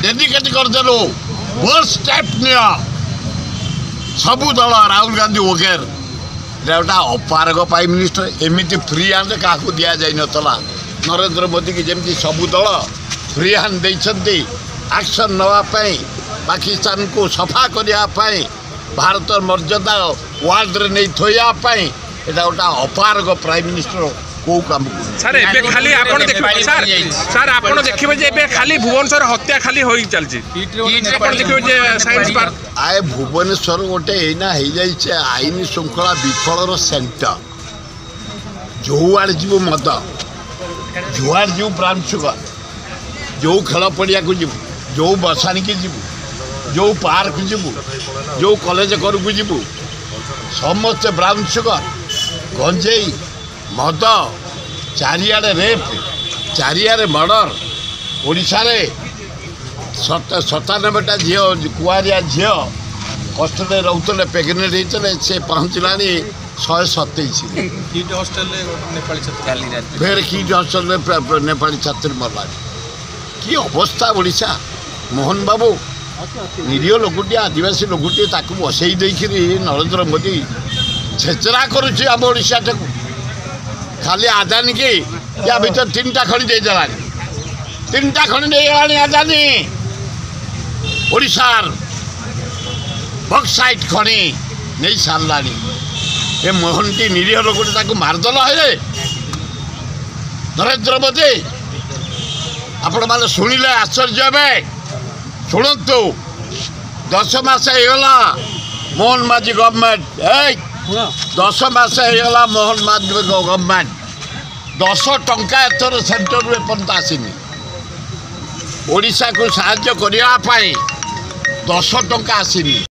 Dedicate करदेलु bold step neo सबु दल राहुल गांधी वगैर गोटा अपारग प्राइम मिनिस्टर एमती फ्री हैंड क्या दि जा नला नरेंद्र मोदी की जमी सबु दल फ्री हैंड देते एक्शन नापी पाकिस्तान को सफा करने भारत मर्यादा वर्ल्ड रे नहीं थोपाई यहाँ गोटा अपारग प्राइम मिनिस्टर कौ काम सर एबे खाली आपण देखिबे सर आपण देखिबे जे एबे खाली भुवनेश्वर हत्या खाली होई चलची आपण देखिबे जे साइंस पार्क आए भुवनेश्वर गोटे एना हो जाइए आईन श्रृंखला विफलर सेंटर जो आड़े जीव मद जो आड़े जीव ब्राउन सुगर जो खेल पड़िया को जीव जो बसाणी की जीव जो पार्क जीव जो कॉलेज करकू जीव समस्ते ब्राउन सुगर गंजेई मद चारिआडे रेप चारिआडे मर्डर ओडिशा रे 97टा झील कुआरिया झील कष्ट रोते प्रेगनेंट होते से पहुँचला 127 फिर किट हस्टल नेपाली छात्री मरला कि अवस्था ओडिशा मोहन बाबू निरीह लोकटे आदिवासी लोकटे बसई देखिए नरेंद्र मोदी छेचरा करुच्ची आम ओडिशा टाक खाली आदानी की या भर 3टा खड़ी दे देला 3टा खड़ी दे आदानी ओडिशार बक्साइट खणी नहीं सारा ए मोहन की निरीह लोकटे मारदेल है नरेंद्र मोदी आपण मैंने शुणिले आश्चर्य हे शुणु 10 मास होगा मोहन माझी गवर्नमेंट 10 मास होगा मोहन माझी गवर्नमेंट 10 टंका एथर सेंटर में एपर्यंत आसीनी ओडिशा को साहाय्य करने 10 टंका आसीनी।